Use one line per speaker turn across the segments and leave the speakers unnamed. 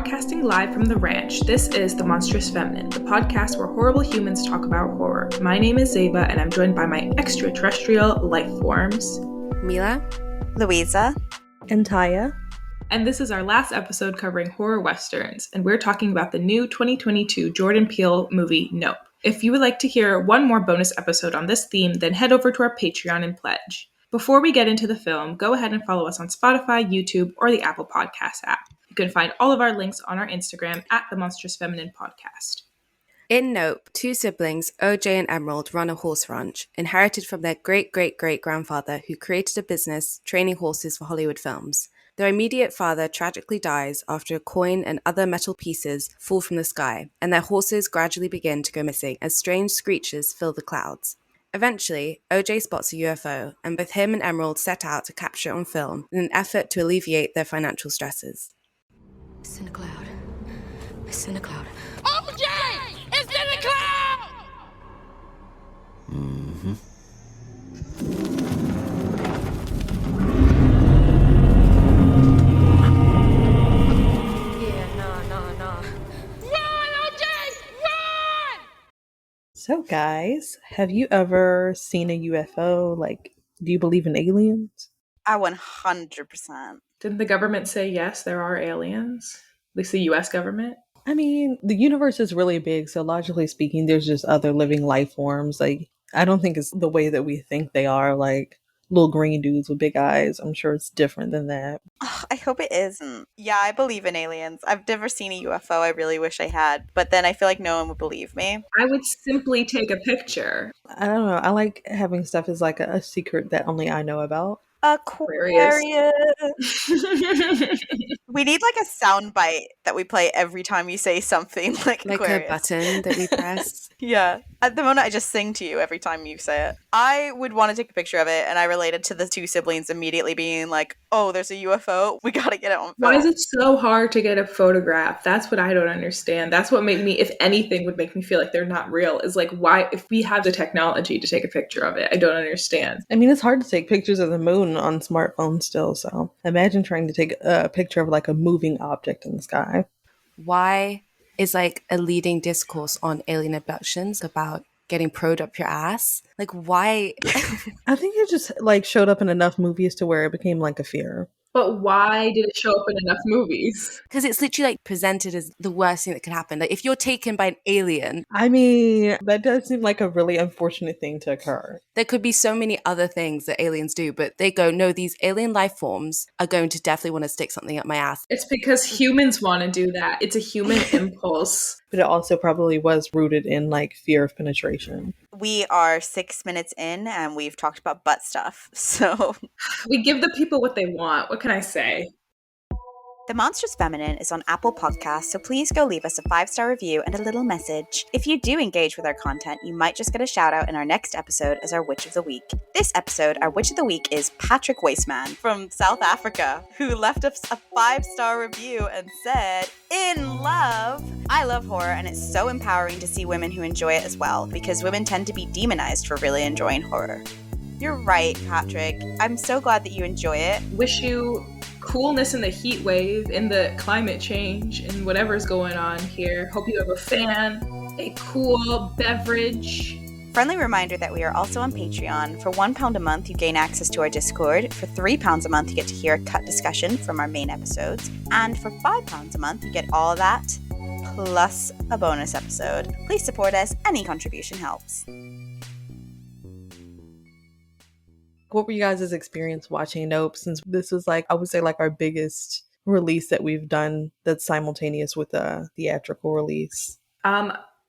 Broadcasting live from the ranch, this is The Monstrous Feminine, the podcast where horrible humans talk about horror. My name is Zeba, and I'm joined by my extraterrestrial life forms.
Mila,
Louisa,
and Tyia.
And this is our last episode covering horror westerns, and we're talking about the new 2022 Jordan Peele movie, Nope. If you would like to hear one more bonus episode on this theme, then head over to our Patreon and pledge. Before we get into the film, go ahead and follow us on Spotify, YouTube, or the Apple Podcast app. You can find all of our links on our Instagram at The Monstrous Feminine Podcast.
in Nope, two siblings, OJ and Emerald, run a horse ranch, inherited from their great-great-great-grandfather who created a business training horses for Hollywood films. Their immediate father tragically dies after a coin and other metal pieces fall from the sky, and their horses gradually begin to go missing as strange screeches fill the clouds. Eventually, OJ spots a UFO, and both him and Emerald set out to capture it on film in an effort to alleviate their financial stresses.
It's in a cloud. It's in a cloud.
OJ! It's in a cloud!
Mm-hmm.
Yeah, nah. Run, OJ! Run!
So, guys, have you ever seen a UFO? Like, do you believe in aliens?
I 100%.
Didn't the government say yes, there are aliens? At least the US government?
I mean, the universe is really big, so logically speaking, there's just other living life forms. Like, I don't think it's the way that we think they are, like little green dudes with big eyes. I'm sure it's different than that.
Ugh, I hope it isn't. Yeah, I believe in aliens. I've never seen a UFO. I really wish I had. But then I feel like no one would believe me.
I would simply take a picture.
I don't know. I like having stuff as like a secret that only I know about.
Aquarius. We need like a sound bite that we play every time you say something like Aquarius.
A button that we press.
Yeah. At the moment, I just sing to you every time you say it. I would want to take a picture of it, and I related to the two siblings immediately being like, oh, there's a UFO. We gotta get it on film.
Why is it so hard to get a photograph? That's what I don't understand. That's what made me, if anything, would make me feel like they're not real. Is like, why, if we have the technology to take a picture of it, I don't understand.
I mean, it's hard to take pictures of the moon on smartphones still, so imagine trying to take a picture of like a moving object in the sky.
Why is like a leading discourse on alien abductions about getting probed up your ass? Like, why?
I think it just like showed up in enough movies to where it became like a fear.
But why did it show up in enough movies?
Because it's literally like presented as the worst thing that could happen. Like if you're taken by an alien,
I mean, that does seem like a really unfortunate thing to occur.
there could be so many other things that aliens do, but they go, no, these alien life forms are going to definitely want to stick something up my ass.
It's because humans want to do that. It's a human impulse.
But it also probably was rooted in like fear of penetration.
We are 6 minutes in, and we've talked about butt stuff, so...
We give the people what they want. What can I say?
The Monstrous Feminine is on Apple Podcasts, so please go leave us a 5-star review and a little message. If you do engage with our content, you might just get a shout out in our next episode as our Witch of the Week. This episode, our Witch of the Week is Patrick Weisman from South Africa, who left us a 5-star review and said, "In love." I love horror, and it's so empowering to see women who enjoy it as well, because women tend to be demonized for really enjoying horror. You're right, Patrick. I'm so glad that you enjoy it.
Wish you coolness in the heat wave, in the climate change, and whatever's going on here. Hope you have a fan, a cool beverage.
Friendly reminder that we are also on Patreon. For £1 a month, you gain access to our Discord. For £3 a month, you get to hear a cut discussion from our main episodes. And for £5 a month, you get all of that, plus a bonus episode. Please support us. Any contribution helps.
What were you guys' experience watching Nope, since this was like, I would say like our biggest release that we've done that's simultaneous with a theatrical release?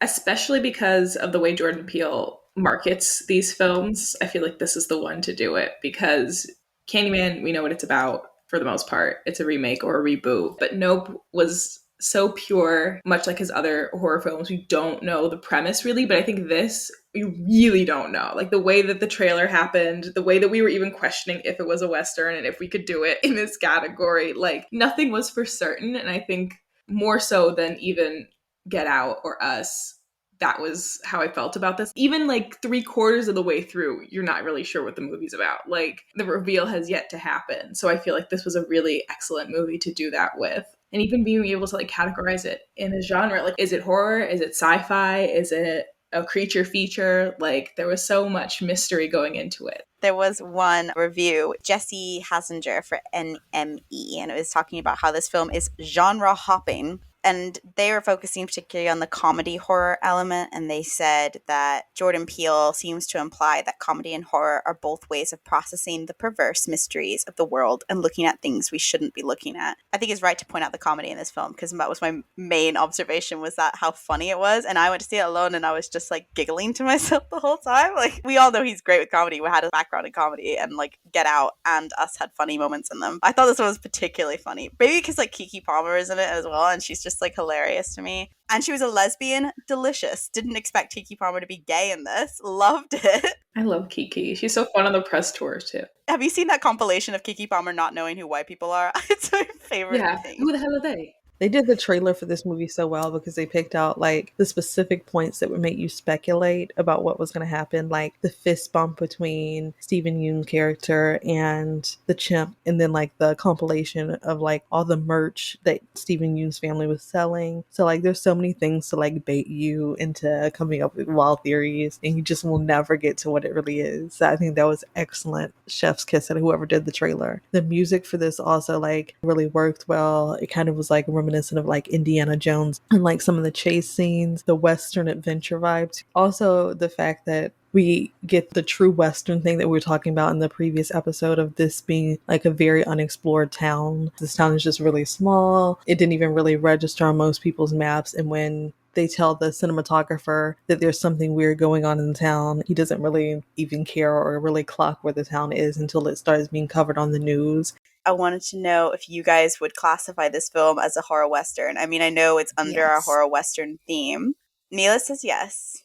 Especially because of the way Jordan Peele markets these films. I feel like this is the one to do it, because Candyman, we know what it's about for the most part. It's a remake or a reboot. But Nope was so pure, much like his other horror films. We don't know the premise really, but I think this, we really don't know. Like the way that the trailer happened, the way that we were even questioning if it was a Western and if we could do it in this category, like nothing was for certain. And I think more so than even Get Out or Us, that was how I felt about this. Even like 3/4 of the way through, you're not really sure what the movie's about. Like the reveal has yet to happen. So I feel like this was a really excellent movie to do that with. and even being able to like categorize it in a genre. Like, is it horror? Is it sci-fi? Is it a creature feature? Like, there was so much mystery going into it.
There was one review, Jesse Hasinger for NME, and it was talking about how this film is genre hopping. And they were focusing particularly on the comedy horror element, and they said that Jordan Peele seems to imply that comedy and horror are both ways of processing the perverse mysteries of the world and looking at things we shouldn't be looking at. I think it's right to point out the comedy in this film, because that was my main observation, was that how funny it was. And I went to see it alone and I was just like giggling to myself the whole time. Like, we all know he's great with comedy. We had a background in comedy, and like Get Out and Us had funny moments in them. I thought this one was particularly funny, maybe because like Keke Palmer is in it as well, and she's just like hilarious to me. And she was a lesbian. Delicious. Didn't expect Keke Palmer to be gay in this. Loved it.
I love Keke. She's so fun on the press tour too.
Have you seen that compilation of Keke Palmer not knowing who white people are? It's my favorite thing.
Who the hell are they?
They did the trailer for this movie so well because they picked out like the specific points that would make you speculate about what was going to happen, like the fist bump between Stephen Yeun's character and the chimp, and then like the compilation of like all the merch that Stephen Yeun's family was selling. So like there's so many things to like bait you into coming up with wild theories, and you just will never get to what it really is. So I think that was excellent. Chef's kiss at whoever did the trailer. The music for this also like really worked well. It kind of was like reminiscent of like Indiana Jones and like some of the chase scenes, the Western adventure vibes. Also the fact that we get the true Western thing that we were talking about in the previous episode of this being like a very unexplored town. This town is just really small. It didn't even really register on most people's maps. And when they tell the cinematographer that there's something weird going on in the town, he doesn't really even care or really clock where the town is until it starts being covered on the news.
I wanted to know if you guys would classify this film as a horror Western. I mean, I know it's under our horror Western theme. Mila says yes.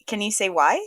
Can you say why?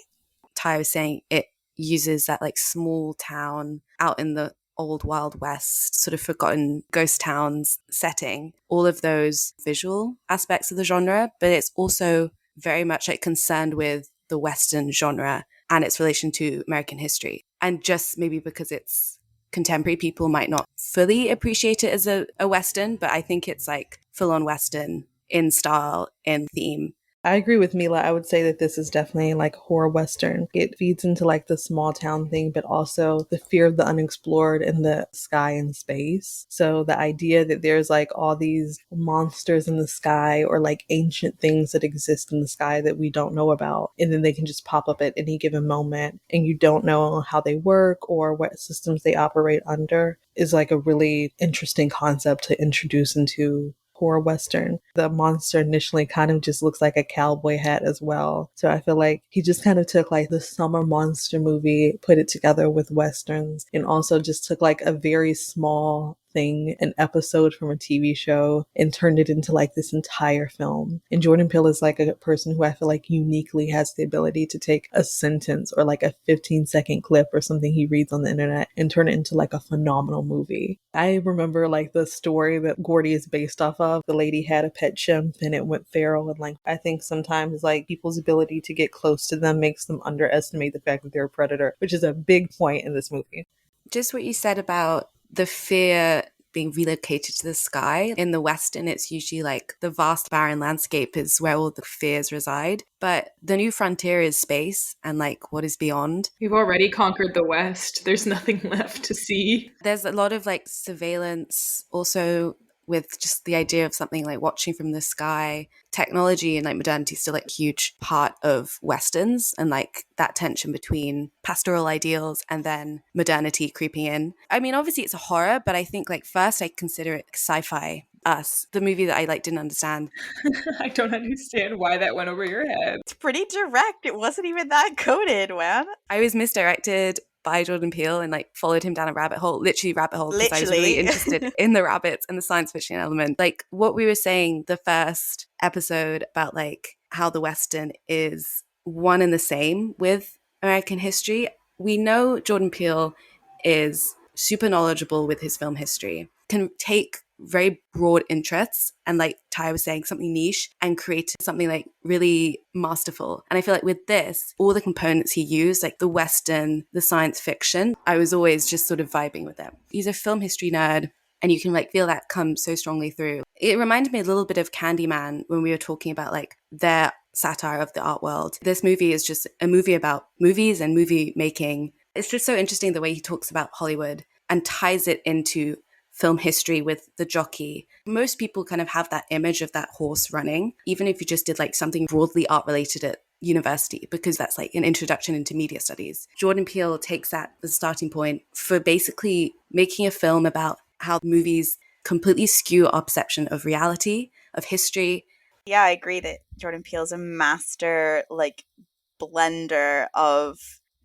Tyia was saying it uses that like small town out in the old Wild West, sort of forgotten ghost towns setting, all of those visual aspects of the genre, but it's also very much like concerned with the Western genre and its relation to American history. And just maybe because it's contemporary, people might not fully appreciate it as a Western, but I think it's like full-on Western in style, in theme.
I agree with Mila. I would say that this is definitely like horror Western. It feeds into like the small town thing, but also the fear of the unexplored and the sky and space. So the idea that there's like all these monsters in the sky or like ancient things that exist in the sky that we don't know about, and then they can just pop up at any given moment and you don't know how they work or what systems they operate under, is like a really interesting concept to introduce into horror Western. The monster initially kind of just looks like a cowboy hat as well. So I feel like he just kind of took like the summer monster movie, put it together with Westerns, and also just took like a very small thing, an episode from a TV show, and turned it into like this entire film. And Jordan Peele is like a person who I feel like uniquely has the ability to take a sentence or like a 15-second clip or something he reads on the internet and turn it into like a phenomenal movie. I remember like the story that Gordy is based off of. The lady had a pet chimp and it went feral, and like I think sometimes like people's ability to get close to them makes them underestimate the fact that they're a predator, which is a big point in this movie.
Just what you said about the fear being relocated to the sky. In the Western, it's usually like the vast barren landscape is where all the fears reside. But the new frontier is space and like what is beyond.
We've already conquered the West. There's nothing left to see.
There's a lot of like surveillance also with just the idea of something like watching from the sky. Technology and like modernity is still like a huge part of Westerns, and like that tension between pastoral ideals and then modernity creeping in. I mean, obviously it's a horror, but I think like first I consider it sci-fi. Us, the movie that I like didn't understand.
I don't understand why that went over your head.
It's pretty direct. It wasn't even that coded, man.
I was misdirected by Jordan Peele and like followed him down a rabbit hole, literally rabbit hole, because I was really interested in the rabbits and the science fiction element. Like what we were saying the first episode about like how the Western is one and the same with American history. We know Jordan Peele is super knowledgeable with his film history, can take very broad interests and like Tyia was saying, something niche and create something like really masterful. And I feel like with this, all the components he used, like the Western, the science fiction, I was always just sort of vibing with them. He's a film history nerd and you can like feel that come so strongly through. It reminded me a little bit of Candyman when we were talking about like their satire of the art world. This movie is just a movie about movies and movie making. It's just so interesting the way he talks about Hollywood and ties it into film history with the jockey. Most people kind of have that image of that horse running, even if you just did like something broadly art related at university, because that's like an introduction into media studies. Jordan Peele takes that as a starting point for basically making a film about how movies completely skew our perception of reality, of history.
Yeah, I agree that Jordan Peele's a master like blender of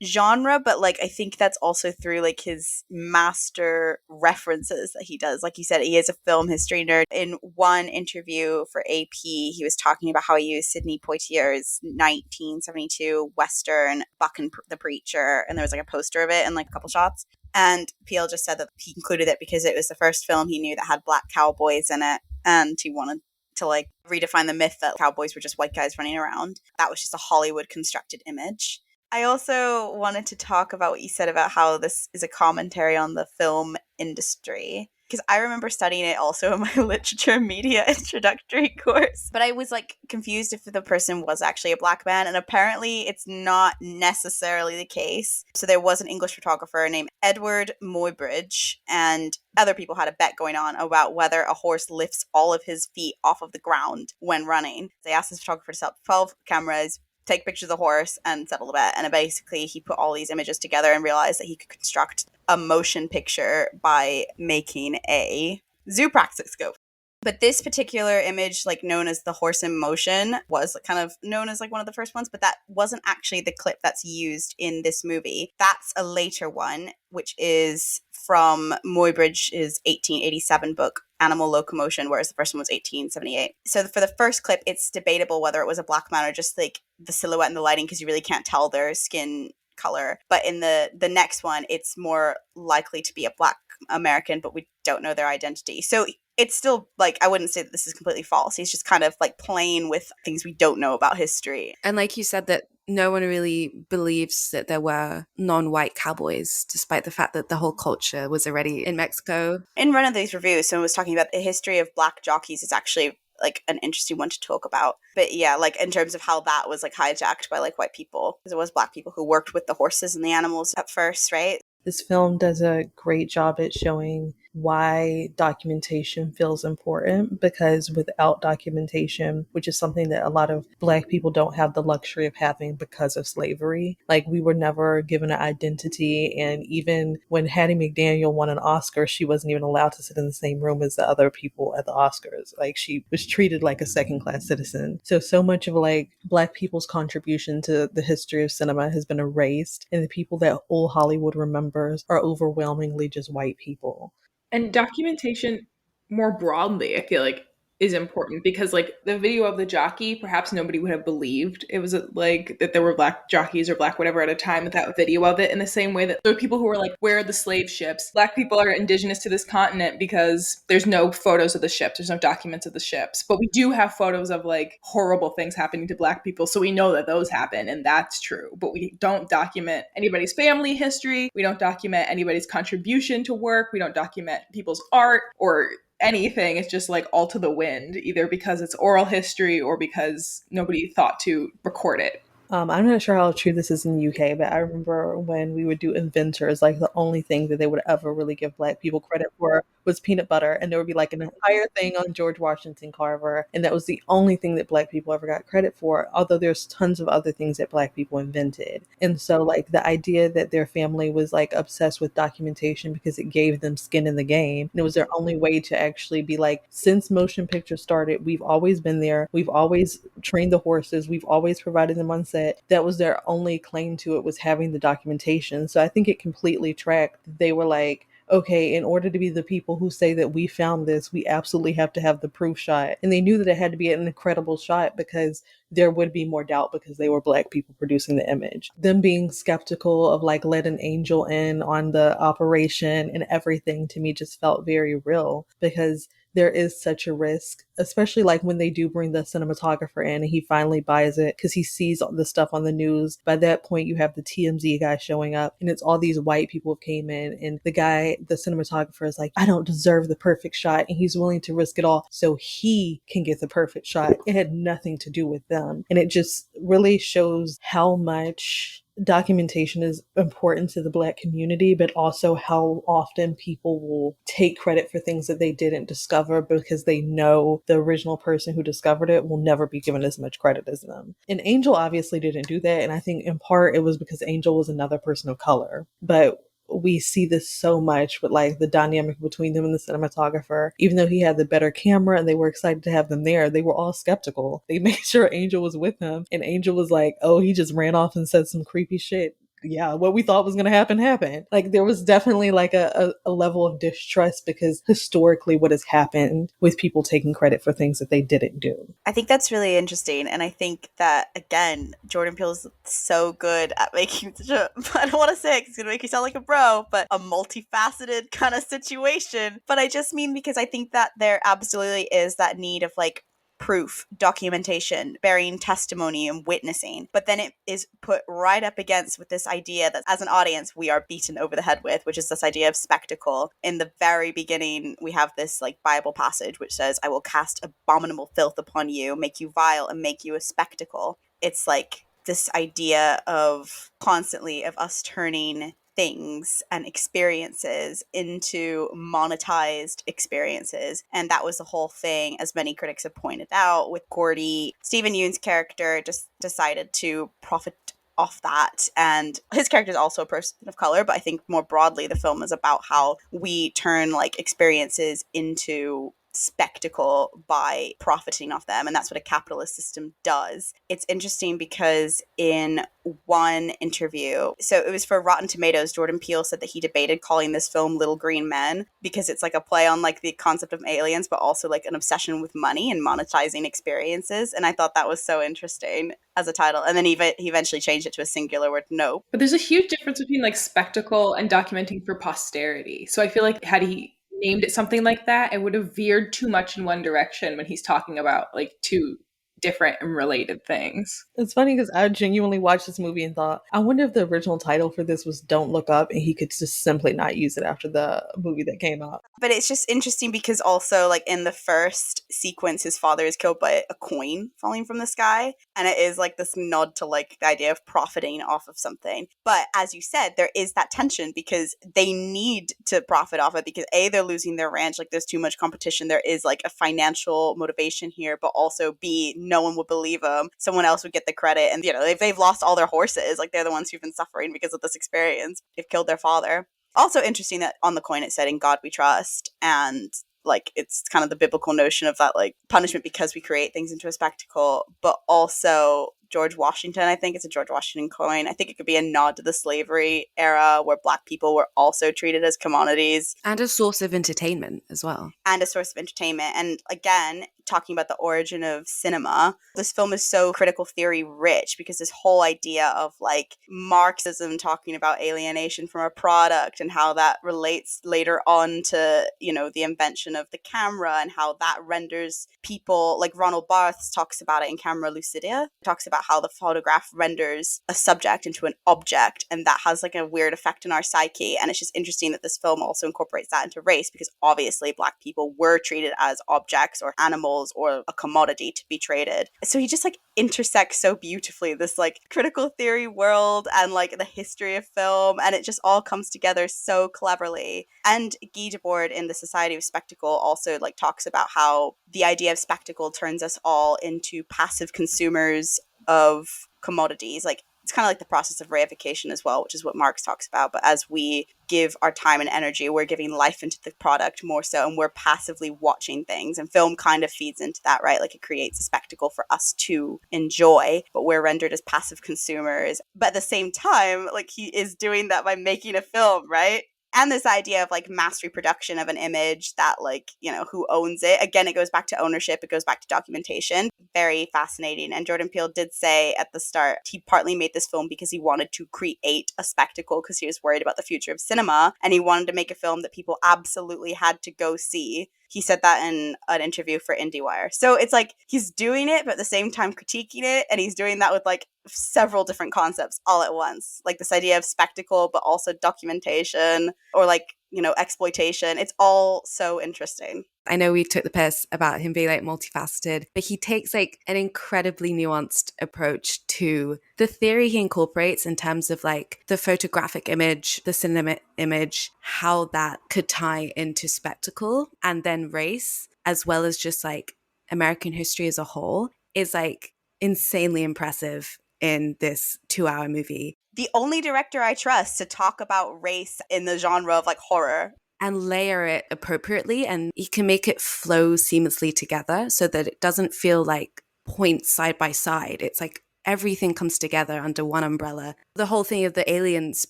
genre, but like I think that's also through like his master references that he does. Like you said, he is a film history nerd. In one interview for AP, he was talking about how he used Sidney Poitier's 1972 Western Buck and the Preacher, and there was like a poster of it and like a couple shots. And Peele just said that he included it because it was the first film he knew that had black cowboys in it, and he wanted to like redefine the myth that cowboys were just white guys running around. That was just a Hollywood constructed image. I also wanted to talk about what you said about how this is a commentary on the film industry, because I remember studying it also in my literature media introductory course, but I was like confused if the person was actually a black man, and apparently it's not necessarily the case. So there was an English photographer named Edward Muybridge, and other people had a bet going on about whether a horse lifts all of his feet off of the ground when running. They asked this photographer to set up 12 cameras, take pictures of the horse, and settle the bet. And basically he put all these images together and realized that he could construct a motion picture by making a zoopraxiscope. But this particular image, like known as the horse in motion, was kind of known as like one of the first ones, but that wasn't actually the clip that's used in this movie. That's a later one, which is from Muybridge's 1887 book, Animal Locomotion, whereas the first one was 1878. So for the first clip, it's debatable whether it was a black man or just like the silhouette and the lighting, because you really can't tell their skin color. But in the next one, it's more likely to be a black American, but we don't know their identity. So it's still like, I wouldn't say that this is completely false. He's just kind of like playing with things we don't know about history.
And like you said, that no one really believes that there were non-white cowboys, despite the fact that the whole culture was already in Mexico.
In one of these reviews, someone was talking about the history of black jockeys is actually like an interesting one to talk about. But yeah, like in terms of how that was like hijacked by like white people, because it was black people who worked with the horses and the animals at first, right?
This film does a great job at showing why documentation feels important, because without documentation, which is something that a lot of Black people don't have the luxury of having because of slavery, like we were never given an identity. And even when Hattie McDaniel won an Oscar, she wasn't even allowed to sit in the same room as the other people at the Oscars. Like she was treated like a second-class citizen. So much of like Black people's contribution to the history of cinema has been erased, and the people that old Hollywood remembers are overwhelmingly just white people.
And documentation more broadly, I feel like, is important, because like the video of the jockey, perhaps nobody would have believed it was like that there were black jockeys or black whatever at a time without video of it, in the same way that there are people who were like, where are the slave ships? Black people are indigenous to this continent because there's no photos of the ships, there's no documents of the ships, but we do have photos of like horrible things happening to black people, so we know that those happen, and that's true. But we don't document anybody's family history, we don't document anybody's contribution to work, we don't document people's art or anything. It's just like all to the wind, either because it's oral history or because nobody thought to record it.
I'm not sure how true this is in the UK, but I remember when we would do inventors, like the only thing that they would ever really give Black people credit for was peanut butter. And there would be like an entire thing on George Washington Carver. And that was the only thing that Black people ever got credit for, although there's tons of other things that Black people invented. And so like the idea that their family was like obsessed with documentation because it gave them skin in the game, and it was their only way to actually be like, since motion pictures started, we've always been there. We've always trained the horses. We've always provided them on set. That was their only claim to it, was having the documentation. So I think it completely tracked. They were like, okay, in order to be the people who say that we found this, we absolutely have to have the proof shot. And they knew that it had to be an incredible shot because there would be more doubt because they were Black people producing the image. Them being skeptical of like, let an angel in on the operation and everything, to me just felt very real, because there is such a risk especially like when they do bring the cinematographer in and he finally buys it because he sees all the stuff on the news. By that point, you have the TMZ guy showing up and it's all these white people who came in, and the guy, the cinematographer, is like, I don't deserve the perfect shot, and he's willing to risk it all so he can get the perfect shot. It had nothing to do with them. And it just really shows how much documentation is important to the Black community, but also how often people will take credit for things that they didn't discover because they know the original person who discovered it will never be given as much credit as them. And Angel obviously didn't do that, and I think in part it was because Angel was another person of color. But we see this so much with like the dynamic between them and the cinematographer. Even though he had the better camera and they were excited to have them there, they were all skeptical. They made sure Angel was with him, and Angel was like, oh, he just ran off and said some creepy shit. Yeah, what we thought was going to happen happened. Like, there was definitely like a level of distrust because historically what has happened with people taking credit for things that they didn't do.
I think that's really interesting. And I think that, again, Jordan Peele is so good at making such a, I don't want to say it 'cause it's going to make you sound like a bro, but a multifaceted kind of situation. But I just mean because I think that there absolutely is that need of like proof, documentation, bearing testimony and witnessing. But then it is put right up against with this idea that as an audience, we are beaten over the head with, which is this idea of spectacle. In the very beginning, we have this like Bible passage which says, I will cast abominable filth upon you, make you vile and make you a spectacle. It's like this idea of constantly of us turning things and experiences into monetized experiences. And that was the whole thing, as many critics have pointed out, with Gordy. Stephen Yeun's character just decided to profit off that, and his character is also a person of color, but I think more broadly the film is about how we turn like experiences into spectacle by profiting off them, and that's what a capitalist system does. It's interesting because in one interview, so it was for Rotten Tomatoes, Jordan Peele said that he debated calling this film Little Green Men because it's like a play on like the concept of aliens, but also like an obsession with money and monetizing experiences. And I thought that was so interesting as a title. And then he eventually changed it to a singular word, no.
But there's a huge difference between like spectacle and documenting for posterity. So I feel like had he named it something like that, it would have veered too much in one direction when he's talking about like two different and related things.
It's funny because I genuinely watched this movie and thought, I wonder if the original title for this was Don't Look Up and he could just simply not use it after the movie that came out.
But it's just interesting because also like in the first sequence, his father is killed by a coin falling from the sky. And it is like this nod to like the idea of profiting off of something. But as you said, there is that tension because they need to profit off it because A, they're losing their ranch. Like there's too much competition. There is like a financial motivation here, but also B, no one would believe them. Someone else would get the credit. And, you know, if they've lost all their horses, like they're the ones who've been suffering because of this experience. They've killed their father. Also interesting that on the coin it said, in God we trust. And like it's kind of the biblical notion of that like punishment because we create things into a spectacle, but also George Washington, I think it's a George Washington coin. I think it could be a nod to the slavery era where Black people were also treated as commodities.
And a source of entertainment as well.
And a source of entertainment. And again, talking about the origin of cinema, this film is so critical theory rich because this whole idea of like Marxism talking about alienation from a product and how that relates later on to, you know, the invention of the camera and how that renders people, like Ronald Barthes talks about it in Camera Lucidia, talks about how the photograph renders a subject into an object, and that has like a weird effect on our psyche. And it's just interesting that this film also incorporates that into race because obviously Black people were treated as objects or animals or a commodity to be traded. So he just like intersects so beautifully this like critical theory world and like the history of film, and it just all comes together so cleverly. And Guy Debord in The Society of Spectacle also like talks about how the idea of spectacle turns us all into passive consumers of commodities. Like it's kind of like the process of reification as well, which is what Marx talks about. But as we give our time and energy, we're giving life into the product more so, and we're passively watching things. And film kind of feeds into that, right? Like it creates a spectacle for us to enjoy, but we're rendered as passive consumers. But at the same time, like he is doing that by making a film, right? And this idea of like mass reproduction of an image that like, you know, who owns it? Again, it goes back to ownership. It goes back to documentation. Very fascinating. And Jordan Peele did say at the start, he partly made this film because he wanted to create a spectacle because he was worried about the future of cinema. And he wanted to make a film that people absolutely had to go see. He said that in an interview for IndieWire. So it's like he's doing it, but at the same time critiquing it. And he's doing that with like several different concepts all at once. Like this idea of spectacle, but also documentation or like, you know, exploitation. It's all so interesting.
I know we took the piss about him being like multifaceted, but he takes like an incredibly nuanced approach to the theory he incorporates in terms of like the photographic image, the cinema image, how that could tie into spectacle, and then race, as well as just like American history as a whole, is like insanely impressive in this 2-hour movie.
The only director I trust to talk about race in the genre of like horror.
And layer it appropriately, and you can make it flow seamlessly together so that it doesn't feel like points side by side. It's like everything comes together under one umbrella. The whole thing of the aliens,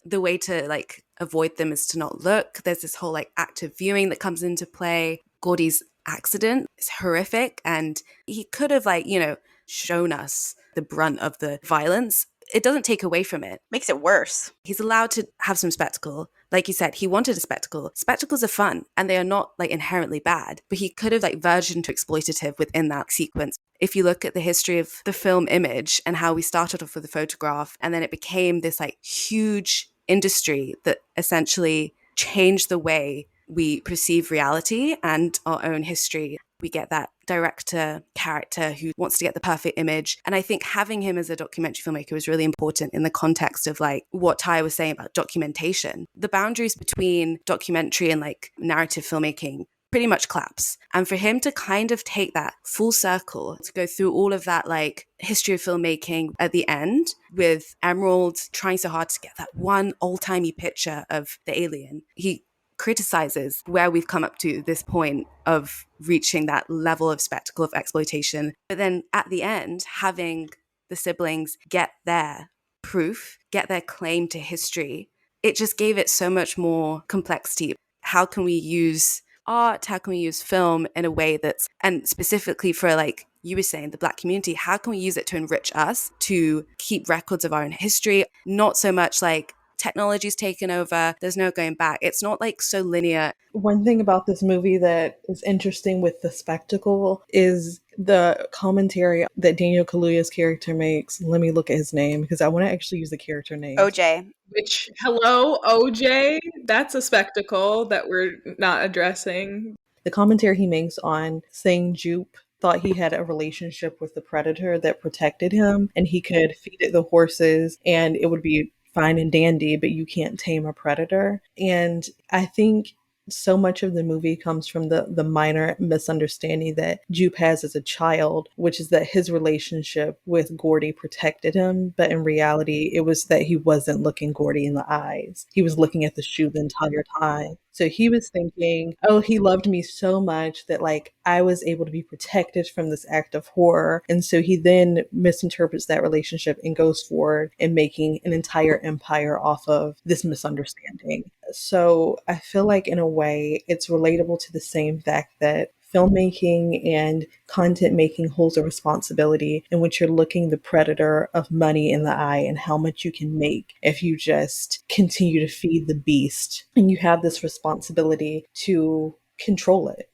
the way to like avoid them is to not look. There's this whole like active viewing that comes into play. Gordy's accident is horrific, and he could have like, you know, shown us the brunt of the violence. It doesn't take away from it.
Makes it worse.
He's allowed to have some spectacle. Like you said, he wanted a spectacle. Spectacles are fun and they are not like inherently bad, but he could have like verged into exploitative within that sequence. If you look at the history of the film image and how we started off with a photograph and then it became this like huge industry that essentially changed the way we perceive reality and our own history. We get that director character who wants to get the perfect image. And I think having him as a documentary filmmaker was really important in the context of like what Tyia was saying about documentation. The boundaries between documentary and like narrative filmmaking pretty much collapse. And for him to kind of take that full circle, to go through all of that like history of filmmaking at the end with Emerald trying so hard to get that one old-timey picture of the alien. He criticizes where we've come up to this point of reaching that level of spectacle of exploitation. But then at the end, having the siblings get their proof, get their claim to history, it just gave it so much more complexity. How can we use art? How can we use film in a way that's, and specifically for like you were saying, the Black community, how can we use it to enrich us, to keep records of our own history? Not so much like technology's taken over, there's no going back. It's not like so linear.
One thing about this movie that is interesting with the spectacle is the commentary that Daniel Kaluuya's character makes. Let me look at his name because I want to actually use the character name.
OJ.
Which, hello, OJ? That's a spectacle that we're not addressing.
The commentary he makes on saying Jupe thought he had a relationship with the predator that protected him and he could feed it the horses and it would be fine and dandy, but you can't tame a predator. And I think so much of the movie comes from the minor misunderstanding that Jupe has as a child, which is that his relationship with Gordy protected him. But in reality, it was that he wasn't looking Gordy in the eyes. He was looking at the shoe the entire time. So he was thinking, oh, he loved me so much that like I was able to be protected from this act of horror. And so he then misinterprets that relationship and goes forward in making an entire empire off of this misunderstanding. So I feel like in a way it's relatable to the same fact that filmmaking and content making holds a responsibility in which you're looking the predator of money in the eye and how much you can make if you just continue to feed the beast. And you have this responsibility to control it.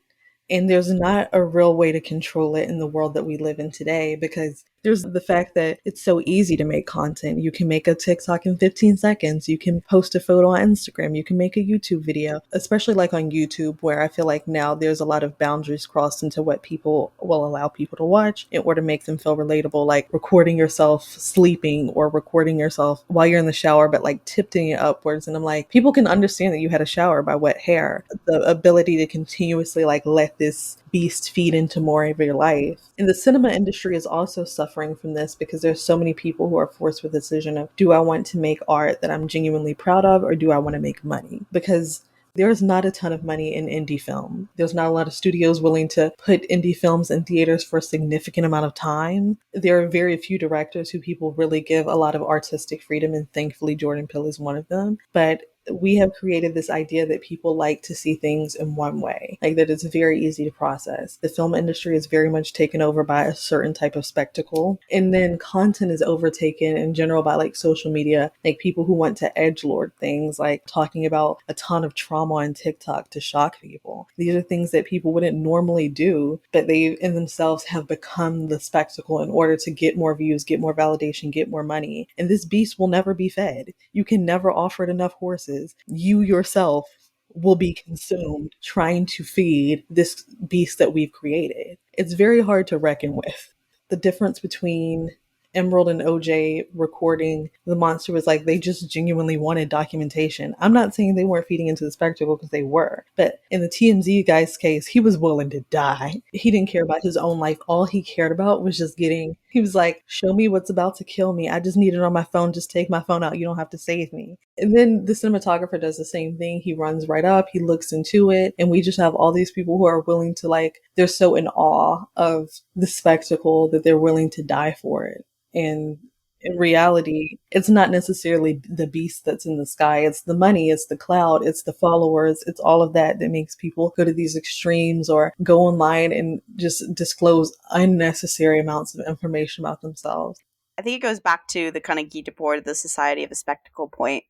And there's not a real way to control it in the world that we live in today because there's the fact that it's so easy to make content. You can make a TikTok in 15 seconds. You can post a photo on Instagram. You can make a YouTube video, especially like on YouTube, where I feel like now there's a lot of boundaries crossed into what people will allow people to watch in order to make them feel relatable, like recording yourself sleeping or recording yourself while you're in the shower, but like tipping it upwards. And I'm like, people can understand that you had a shower by wet hair. The ability to continuously like let this beast feed into more of your life. And the cinema industry is also suffering from this because there's so many people who are forced with the decision of, do I want to make art that I'm genuinely proud of or do I want to make money? Because there's not a ton of money in indie film. There's not a lot of studios willing to put indie films in theaters for a significant amount of time. There are very few directors who people really give a lot of artistic freedom, and thankfully Jordan Peele is one of them. But we have created this idea that people like to see things in one way, like that it's very easy to process. The film industry is very much taken over by a certain type of spectacle. And then content is overtaken in general by like social media, like people who want to edgelord things, like talking about a ton of trauma on TikTok to shock people. These are things that people wouldn't normally do, but they in themselves have become the spectacle in order to get more views, get more validation, get more money. And this beast will never be fed. You can never offer it enough horses. You yourself will be consumed trying to feed this beast that we've created. It's very hard to reckon with. The difference between Emerald and OJ recording the monster was like they just genuinely wanted documentation. I'm not saying they weren't feeding into the spectacle, because they were. But in the TMZ guy's case, he was willing to die. He didn't care about his own life. All he cared about was just he was like, show me what's about to kill me. I just need it on my phone. Just take my phone out. You don't have to save me. And then the cinematographer does the same thing. He runs right up, he looks into it, and we just have all these people who are willing to, like, they're so in awe of the spectacle that they're willing to die for it. And in reality, it's not necessarily the beast that's in the sky. It's the money, it's the cloud, it's the followers, it's all of that that makes people go to these extremes or go online and just disclose unnecessary amounts of information about themselves.
I think it goes back to the kind of Guy Debord, the society of a spectacle point,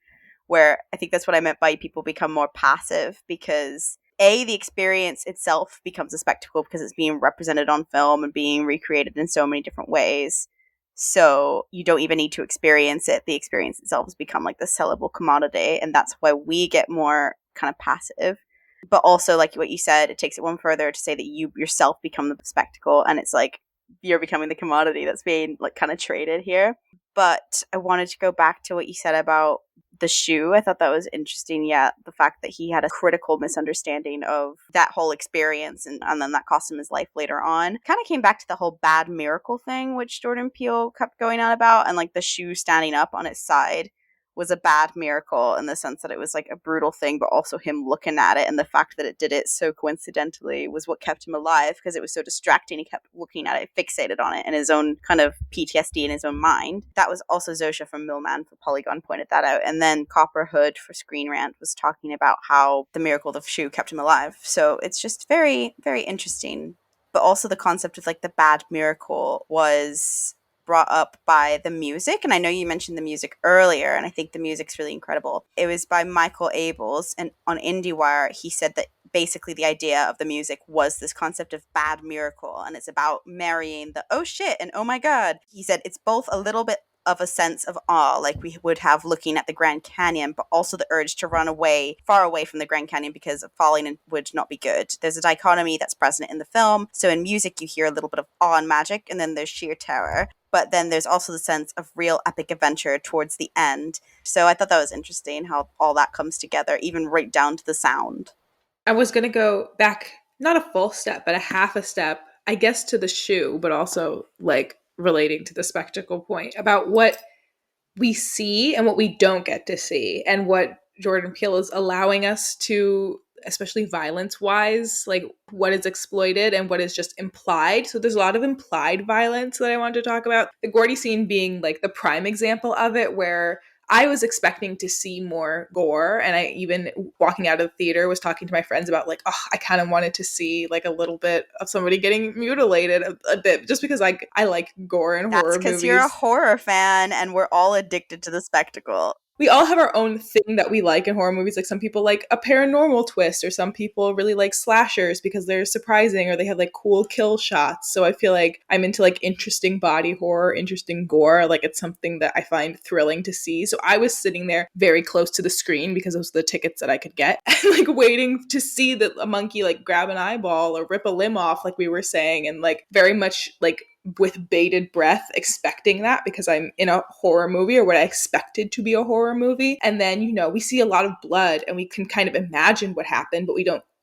where I think that's what I meant by people become more passive, because the experience itself becomes a spectacle because it's being represented on film and being recreated in so many different ways. So you don't even need to experience it. The experience itself has become like the sellable commodity, and that's why we get more kind of passive. But also, like what you said, it takes it one further to say that you yourself become the spectacle, and it's like you're becoming the commodity that's being like kind of traded here. But I wanted to go back to what you said about the shoe. I thought that was interesting. Yeah, the fact that he had a critical misunderstanding of that whole experience, and then that cost him his life later on. Kind of came back to the whole bad miracle thing, which Jordan Peele kept going on about, and like the shoe standing up on its side was a bad miracle in the sense that it was like a brutal thing, but also him looking at it and the fact that it did it so coincidentally was what kept him alive, because it was so distracting. He kept looking at it, fixated on it in his own kind of PTSD in his own mind. That was also Zosha from Millman for Polygon pointed that out. And then Copper Hood for Screen Rant was talking about how the miracle of the shoe kept him alive. So it's just very, very interesting. But also the concept of like the bad miracle was brought up by the music, and I know you mentioned the music earlier, and I think the music's really incredible. It was by Michael Abels, and on IndieWire he said that basically the idea of the music was this concept of bad miracle, and it's about marrying the oh shit and oh my god. He said it's both a little bit of a sense of awe, like we would have looking at the Grand Canyon, but also the urge to run away, far away from the Grand Canyon, because falling in would not be good. There's a dichotomy that's present in the film. So in music, you hear a little bit of awe and magic, and then there's sheer terror. But then there's also the sense of real epic adventure towards the end. So I thought that was interesting how all that comes together, even right down to the sound.
I was going to go back, not a full step, but a half a step, I guess, to the shoe, but also like relating to the spectacle point about what we see and what we don't get to see, and what Jordan Peele is allowing us to, especially violence-wise, like what is exploited and what is just implied. So there's a lot of implied violence that I want to talk about. The Gordy scene being like the prime example of it, where I was expecting to see more gore, and I even, walking out of the theater, was talking to my friends about like, oh, I kind of wanted to see like a little bit of somebody getting mutilated a bit, just because I like gore and horror movies.
That's because you're a horror fan, and we're all addicted to the spectacle.
We all have our own thing that we like in horror movies. Like some people like a paranormal twist, or some people really like slashers because they're surprising, or they have like cool kill shots. So I feel like I'm into like interesting body horror, interesting gore. Like it's something that I find thrilling to see. So I was sitting there very close to the screen because those were the tickets that I could get, and like waiting to see a monkey like grab an eyeball or rip a limb off, like we were saying, and like very much like with bated breath expecting that, because I'm in a horror movie, or what I expected to be a horror movie. And then, you know, we see a lot of blood and we can kind of imagine what happened, but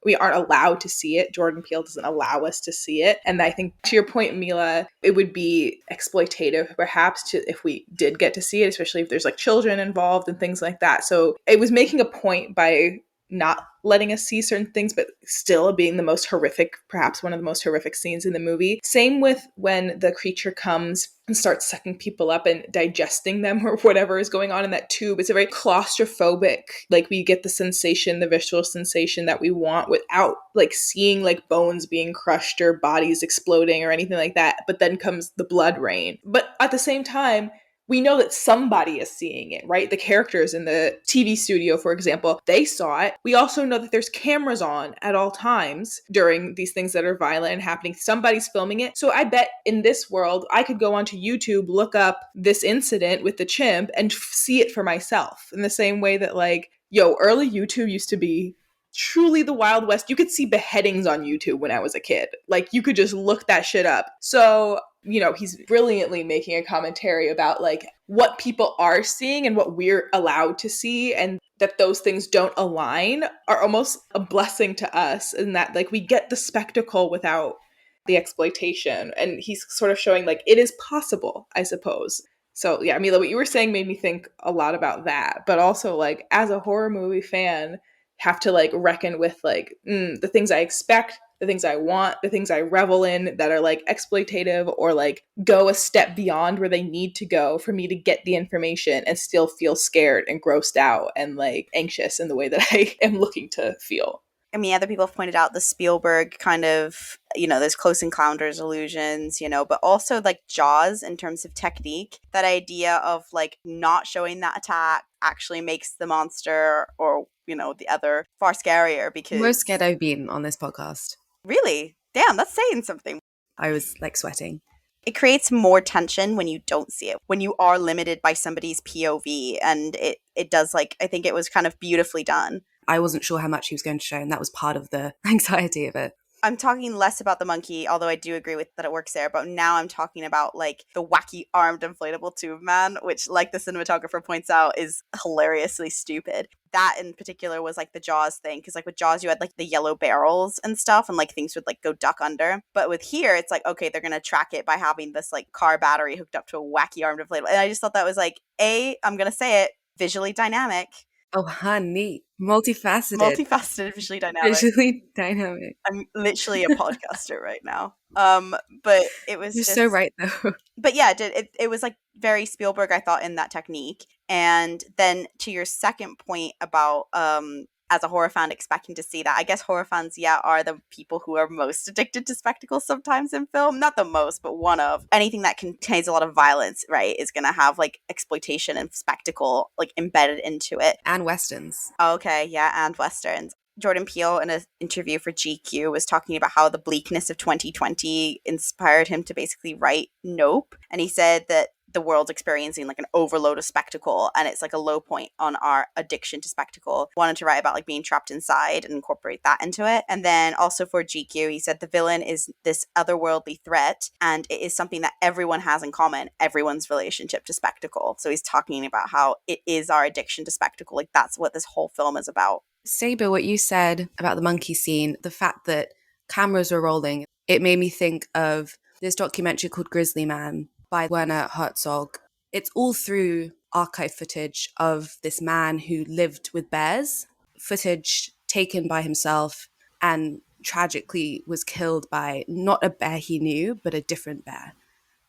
we aren't allowed to see it. Jordan Peele doesn't allow us to see it. And I think, to your point, Mila, it would be exploitative perhaps if we did get to see it, especially if there's like children involved and things like that. So it was making a point by not letting us see certain things, but still being the most horrific, perhaps one of the most horrific scenes in the movie. Same with when the creature comes and starts sucking people up and digesting them or whatever is going on in that tube. It's a very claustrophobic, like we get the sensation, the visual sensation that we want without like seeing like bones being crushed or bodies exploding or anything like that. But then comes the blood rain. But at the same time, we know that somebody is seeing it, right? The characters in the TV studio, for example, they saw it. We also know that there's cameras on at all times during these things that are violent and happening. Somebody's filming it. So I bet in this world, I could go onto YouTube, look up this incident with the chimp and see it for myself in the same way that like, early YouTube used to be truly the Wild West. You could see beheadings on YouTube when I was a kid. Like you could just look that shit up. So he's brilliantly making a commentary about like what people are seeing and what we're allowed to see, and that those things don't align are almost a blessing to us, and that like we get the spectacle without the exploitation. And he's sort of showing like it is possible, I suppose. So yeah, Mila, what you were saying made me think a lot about that, but also like as a horror movie fan, have to like reckon with like the things I expect, the things I want, the things I revel in that are like exploitative or like go a step beyond where they need to go for me to get the information and still feel scared and grossed out and like anxious in the way that I am looking to feel.
I mean, other people have pointed out the Spielberg kind of, there's Close Encounters illusions, but also like Jaws in terms of technique. That idea of like not showing that attack actually makes the monster or, the other far scarier because...
Most scared I've been on this podcast.
Really? Damn, that's saying something.
I was like sweating.
It creates more tension when you don't see it, when you are limited by somebody's POV. And it does like, I think it was kind of beautifully done.
I wasn't sure how much he was going to show, and that was part of the anxiety of it.
I'm talking less about the monkey, although I do agree with that it works there, but now I'm talking about like the wacky armed inflatable tube man, which like the cinematographer points out is hilariously stupid. That in particular was like the Jaws thing, because like with Jaws you had like the yellow barrels and stuff and like things would like go duck under. But with here it's like, okay, they're gonna track it by having this like car battery hooked up to a wacky armed inflatable. And I just thought that was like, I'm gonna say it, visually dynamic.
Oh, honey. Multifaceted,
visually dynamic.
Visually dynamic.
I'm literally a podcaster right now. But it was
You're
just...
so right, though.
But yeah, it was like very Spielberg, I thought, in that technique. And then to your second point about as a horror fan expecting to see that, I guess horror fans, are the people who are most addicted to spectacle sometimes in film. Not the most, but one of. Anything that contains a lot of violence, right, is going to have like exploitation and spectacle like embedded into it.
And Westerns.
Okay, yeah, and Westerns. Jordan Peele, in an interview for GQ, was talking about how the bleakness of 2020 inspired him to basically write Nope. And he said that the world's experiencing like an overload of spectacle, and it's like a low point on our addiction to spectacle. Wanted to write about like being trapped inside and incorporate that into it. And then also for GQ, he said the villain is this otherworldly threat, and it is something that everyone has in common, everyone's relationship to spectacle. So he's talking about how it is our addiction to spectacle. Like that's what this whole film is about.
Zeba, what you said about the monkey scene, the fact that cameras were rolling, it made me think of this documentary called Grizzly Man by Werner Herzog. It's all through archive footage of this man who lived with bears, footage taken by himself, and tragically was killed by not a bear he knew, but a different bear.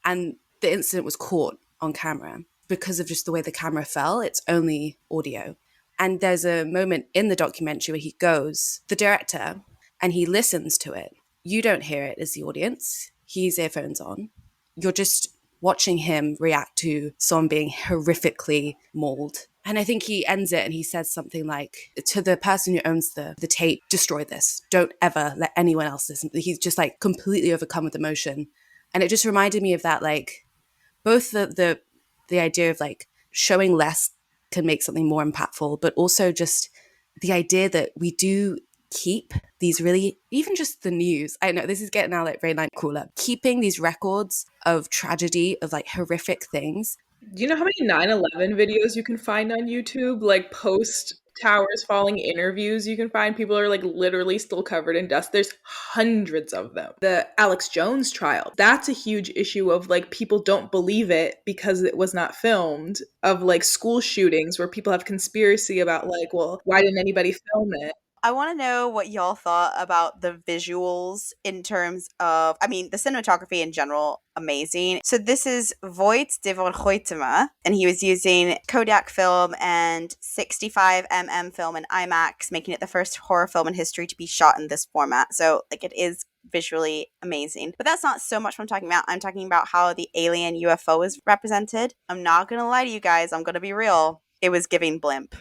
And the incident was caught on camera. Because of just the way the camera fell, it's only audio. And there's a moment in the documentary where he goes, the director, and he listens to it. You don't hear it as the audience. He's earphones on. You're just watching him react to someone being horrifically mauled. And I think he ends it and he says something like, to the person who owns the tape, destroy this. Don't ever let anyone else listen. He's just like completely overcome with emotion. And it just reminded me of that, like, both the idea of like showing less can make something more impactful, but also just the idea that we do keep these really, even just the news, I know this is getting now like very like cooler, keeping these records of tragedy, of like horrific things.
Do you know how many 9/11 videos you can find on YouTube, like post towers falling interviews you can find. People are like literally still covered in dust. There's hundreds of them. The Alex Jones trial, that's a huge issue of like people don't believe it because it was not filmed, of like school shootings where people have conspiracy about like, well, why didn't anybody film it?
I want to know what y'all thought about the visuals in terms of, I mean, the cinematography in general, amazing. So this is Voigt de Vergoitema, and he was using Kodak film and 65 film in IMAX, making it the first horror film in history to be shot in this format. So, like, it is visually amazing. But that's not so much what I'm talking about. I'm talking about how the alien UFO is represented. I'm not going to lie to you guys. I'm going to be real. It was giving blimp.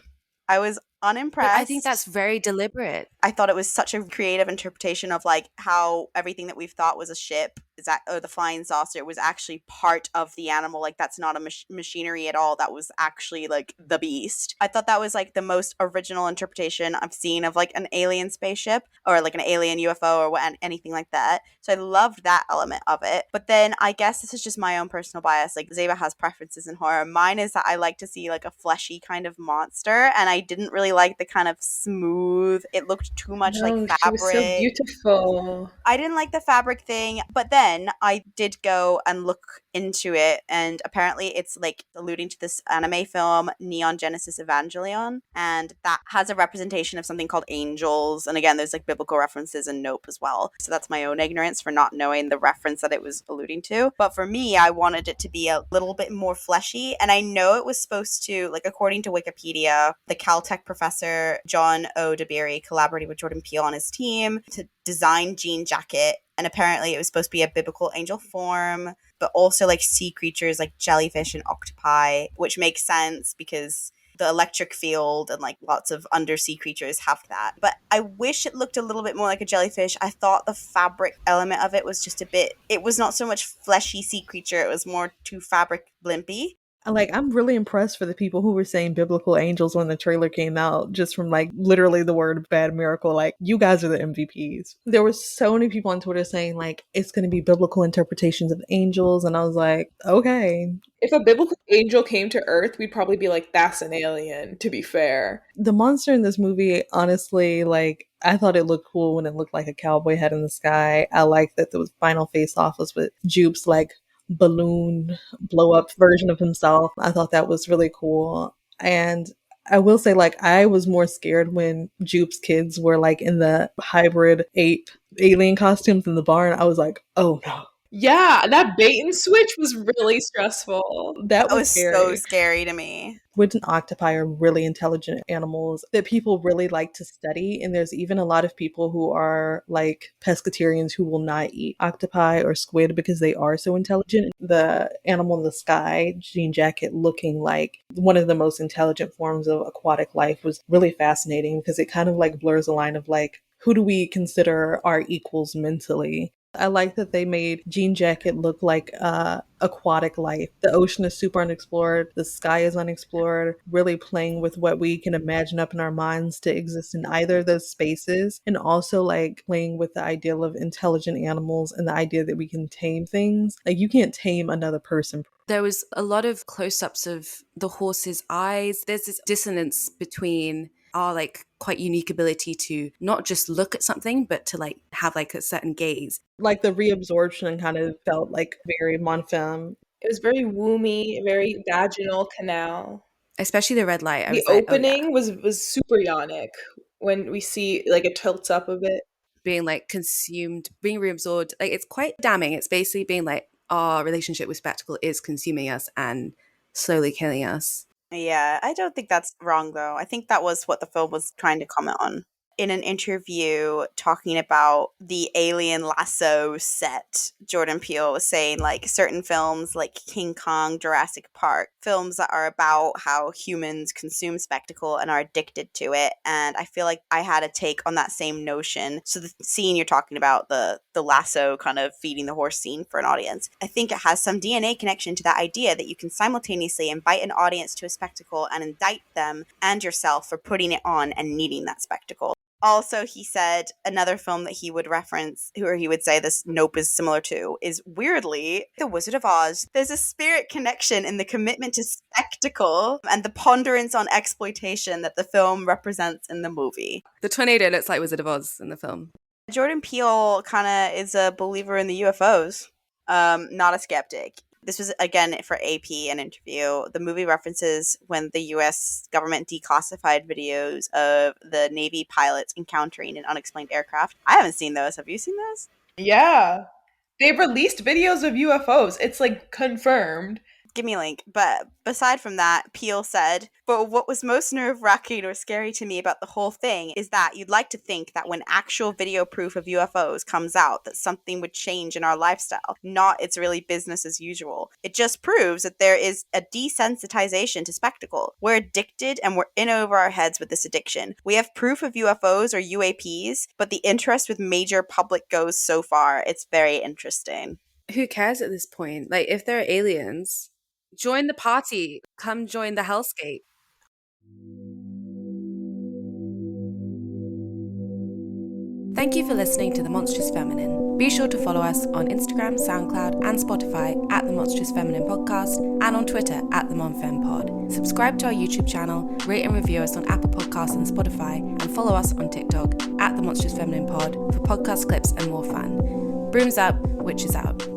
I was unimpressed.
But I think that's very deliberate.
I thought it was such a creative interpretation of like how everything that we've thought was a ship is that, or the flying saucer, was actually part of the animal. Like that's not a machinery at all. That was actually like the beast. I thought that was like the most original interpretation I've seen of like an alien spaceship or like an alien UFO or anything like that. So I loved that element of it. But then I guess this is just my own personal bias. Like Zeba has preferences in horror. Mine is that I like to see like a fleshy kind of monster, and I didn't really like the kind of smooth. It looked too much like fabric.
She was so beautiful.
I didn't like the fabric thing, but then I did go and look into it, and apparently it's like alluding to this anime film Neon Genesis Evangelion, and that has a representation of something called angels, and again there's like biblical references in Nope as well. So that's my own ignorance for not knowing the reference that it was alluding to. But for me, I wanted it to be a little bit more fleshy, and I know it was supposed to, like according to Wikipedia, the Caltech professor John O. DeBerry collaborated with Jordan Peele on his team to design Jean Jacket, and apparently it was supposed to be a biblical angel form, but also like sea creatures like jellyfish and octopi, which makes sense because the electric field and like lots of undersea creatures have that. But I wish it looked a little bit more like a jellyfish. I thought the fabric element of it was just a bit, it was not so much fleshy sea creature, it was more too fabric blimpy.
Like, I'm really impressed for the people who were saying biblical angels when the trailer came out, just from like literally the word bad miracle. Like, you guys are the MVPs. There were so many people on Twitter saying like, it's going to be biblical interpretations of angels. And I was like, okay.
If a biblical angel came to Earth, we'd probably be like, that's an alien, to be fair.
The monster in this movie, honestly, like, I thought it looked cool when it looked like a cowboy head in the sky. I liked that the final face-off was with Jupe's like balloon blow up version of himself. I thought that was really cool. And I will say, like, I was more scared when Jupe's kids were like in the hybrid ape alien costumes in the barn. I was like, oh no.
Yeah, that bait and switch was really stressful.
That was
scary. So scary to me.
Woods and octopi are really intelligent animals that people really like to study. And there's even a lot of people who are like pescatarians who will not eat octopi or squid because they are so intelligent. The animal in the sky, Jean Jacket, looking like one of the most intelligent forms of aquatic life, was really fascinating because it kind of like blurs the line of like, who do we consider our equals mentally? I like that they made Jean Jacket look like aquatic life. The ocean is super unexplored. The sky is unexplored. Really playing with what we can imagine up in our minds to exist in either of those spaces. And also like playing with the ideal of intelligent animals and the idea that we can tame things. Like, you can't tame another person.
There was a lot of close-ups of the horse's eyes. There's this dissonance between our like quite unique ability to not just look at something, but to like have like a certain gaze.
Like the reabsorption kind of felt like very mon femme.
It was very woomy, very vaginal canal.
Especially the red light.
The opening was super yonic when we see like it tilts up a bit.
Being like consumed, being reabsorbed. Like, it's quite damning. It's basically being like, our relationship with spectacle is consuming us and slowly killing us.
Yeah, I don't think that's wrong, though. I think that was what the film was trying to comment on. In an interview talking about the Alien Lasso set, Jordan Peele was saying like certain films like King Kong, Jurassic Park, films that are about how humans consume spectacle and are addicted to it. And I feel like I had a take on that same notion. So the scene you're talking about, the lasso kind of feeding the horse scene for an audience, I think it has some DNA connection to that idea that you can simultaneously invite an audience to a spectacle and indict them and yourself for putting it on and needing that spectacle. Also, he said another film that he would reference, or he would say this Nope is similar to, is weirdly The Wizard of Oz. There's a spirit connection in the commitment to spectacle and the ponderance on exploitation that the film represents in the movie.
The tornado looks like Wizard of Oz in the film.
Jordan Peele kind of is a believer in the UFOs, not a skeptic. This was, again, for AP, an interview. The movie references when the U.S. government declassified videos of the Navy pilots encountering an unexplained aircraft. I haven't seen those. Have you seen those?
Yeah. They've released videos of UFOs. It's like confirmed.
Give me a link. But beside from that, Peele said, but what was most nerve-wracking or scary to me about the whole thing is that you'd like to think that when actual video proof of UFOs comes out, that something would change in our lifestyle, not it's really business as usual. It just proves that there is a desensitization to spectacle. We're addicted and we're in over our heads with this addiction. We have proof of UFOs or UAPs, but the interest with major public goes so far. It's very interesting.
Who cares at this point? Like, if they're aliens, join the party. Come join the hellscape. Thank you for listening to The Monstrous Feminine. Be sure to follow us on Instagram, SoundCloud, and Spotify at The Monstrous Feminine Podcast, and on Twitter at The MonFemPod. Subscribe to our YouTube channel, rate and review us on Apple Podcasts and Spotify, and follow us on TikTok at The Monstrous Feminine Pod for podcast clips and more fun. Brooms up, witches out.